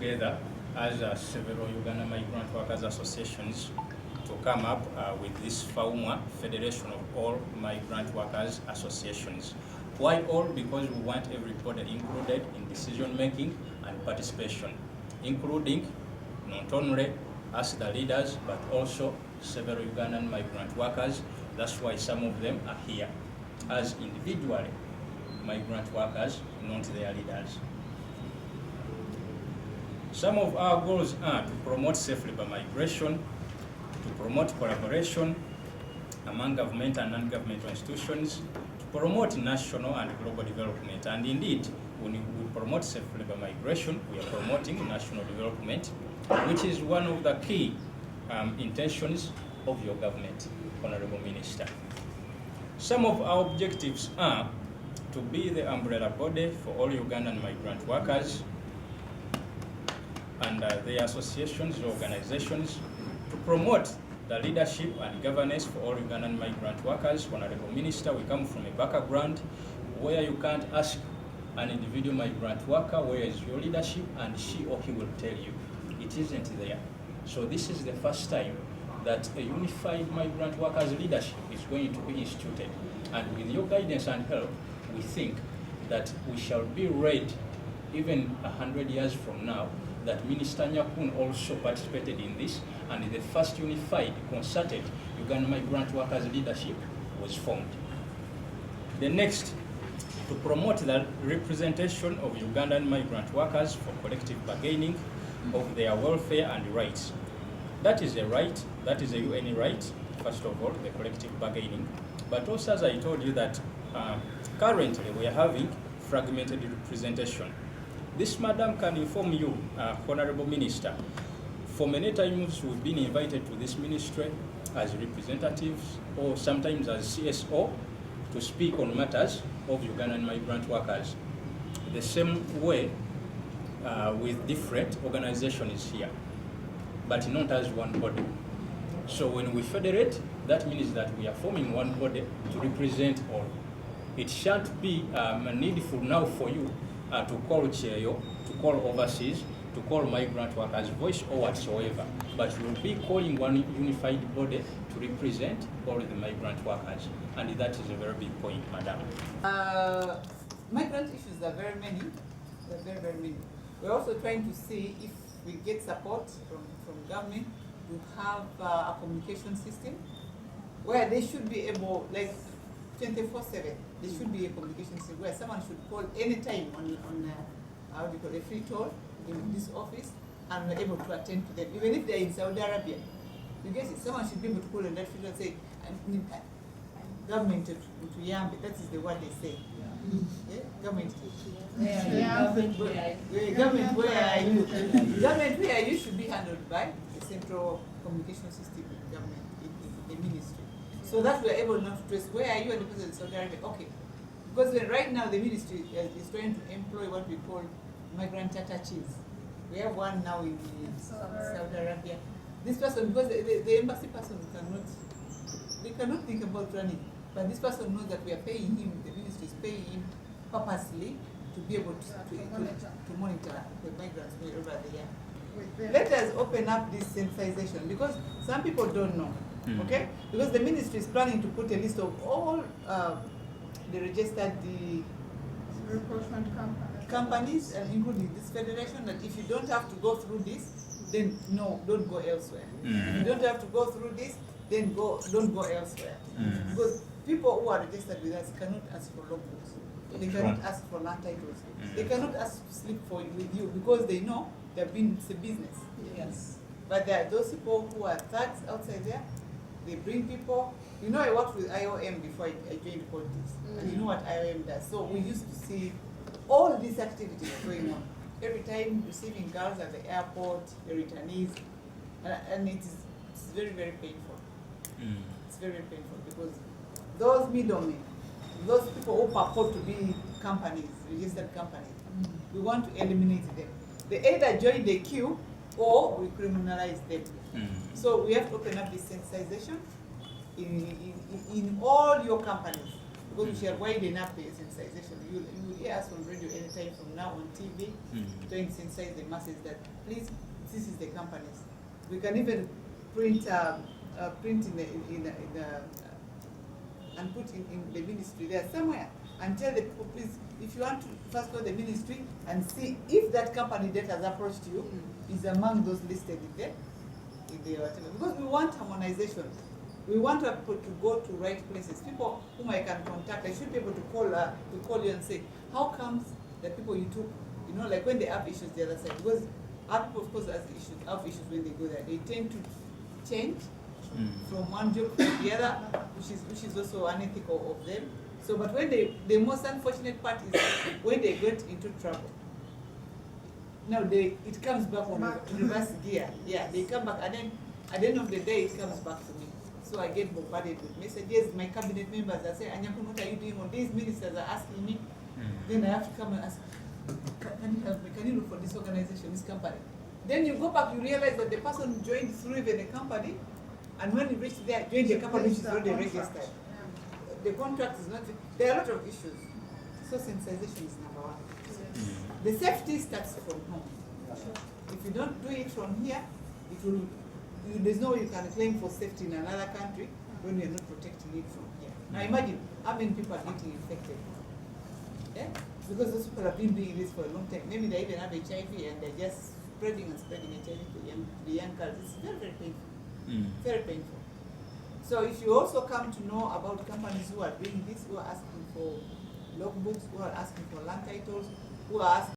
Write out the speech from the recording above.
together as several Uganda migrant workers associations to come up with this FAUMA, Federation of All Migrant Workers Associations. Why all? Because we want everybody included in decision making and participation, including not only us the leaders, but also several Ugandan migrant workers. That's why some of them are here as individually migrant workers, not their leaders. Some of our goals are to promote safe labor migration, to promote collaboration among government and non-governmental institutions, to promote national and global development. And indeed, when we promote safe labor migration, we are promoting national development, which is one of the key intentions of your government, Honorable Minister. Some of our objectives are to be the umbrella body for all Ugandan migrant workers and their associations, organizations, to promote the leadership and governance for all Ugandan migrant workers. Honorable Minister, we come from a background where you can't ask an individual migrant worker where is your leadership, and she or he will tell you it isn't there. So this is the first time that a unified migrant workers leadership is going to be instituted. And with your guidance and help, we think that we shall be ready even 100 years from now that Minister Nyakun also participated in this, and the first unified, concerted Ugandan migrant workers leadership was formed. The next, to promote the representation of Ugandan migrant workers for collective bargaining of their welfare and rights. That is a right, that is a UN right, first of all, the collective bargaining. But also, as I told you, that currently we are having fragmented representation. This madam can inform you, Honorable Minister, for many times we've been invited to this ministry as representatives or sometimes as CSO to speak on matters of Ugandan migrant workers. The same way with different organizations here, but not as one body. So when we federate, that means that we are forming one body to represent all. It shan't be needful now for you to call Kyeyo, to call overseas, to call migrant workers voice or whatsoever, but you will be calling one unified body to represent all the migrant workers, and that is a very big point, madam. Migrant issues are very many. They're very, very many. We're also trying to see if we get support from government to have a communication system where they should be able, like 24/7, there should be a communication system where someone should call anytime on how do you call it, a free toll in this office, and we're able to attend to them, even if they're in Saudi Arabia. You get it? Someone should be able to call in that free toll and say, government to Yambi, that is the word they say. Yeah? Government. Government, where are you? Government, where are you should be handled by the central communication system in government, in the ministry. So that we're able not to trace where are you and the person in Saudi Arabia. Okay. Because right now the ministry is trying to employ what we call migrant attaches. We have one now in Saudi Arabia. This person, because the embassy person cannot think about running. But this person knows that we are paying him, the ministry is paying him purposely to be able to monitor the migrants wherever they are. Let us open up this sensitization, because some people don't know, okay? Because the ministry is planning to put a list of all the registered recruitment companies, and including this federation, that if you don't have to go through this, then no, don't go elsewhere. If you don't have to go through this, then don't go elsewhere. Because people who are registered with us cannot ask for logbooks. They cannot ask for land titles. They cannot ask to sleep with you, because they know it's a business. Yes. But there are those people who are thugs outside there. They bring people. You know, I worked with IOM before I joined politics. And you know what IOM does. So we used to see all these activities going on. Every time receiving girls at the airport, the returnees, and it's very, very painful. It's very painful, because those middlemen, those people who purport to be companies, registered companies, we want to eliminate them. They either join the queue or we criminalize them. So we have to open up this sensitization in all your companies. because we shall widen up the sensitization. You will hear us on radio anytime from now, on TV, trying to sensitize the masses that please, this is the companies. We can even print and put in the ministry there somewhere and tell the people, please, if you want to first go to the ministry and see if that company that has approached you is among those listed in the whatever. Because we want harmonization. We want people to go to right places. People whom I can contact, I should be able to call you and say, how comes the people you took, like when they have issues the other side, because our people of course have issues when they go there. They tend to change from one job to the other, which is also unethical of them. So, but when the most unfortunate part is when they get into trouble. Now it comes back on reverse gear. Yeah, they come back, and then at the end of the day, it comes back to me. So I get bombarded with messages. My cabinet members are saying, "Anyakun, what are you doing?" Or these ministers are asking me. Then I have to come and ask, "Can you help me? Can you look for this organization, this company?" Then you go back, you realize that the person joined through even a company, and when you reach there, joined the company which is already registered. The contract is not. There are a lot of issues. So sensitization is number one. The safety starts from home. If you don't do it from here, it will. There's no way you can claim for safety in another country when you're not protecting it from here. Now imagine how many people are getting infected. Yeah? Because those people have been doing this for a long time. Maybe they even have HIV and they're just spreading HIV to the young girls. It's very, very painful. Very painful. So if you also come to know about companies who are doing this, who are asking for logbooks, who are asking for land titles, who are asking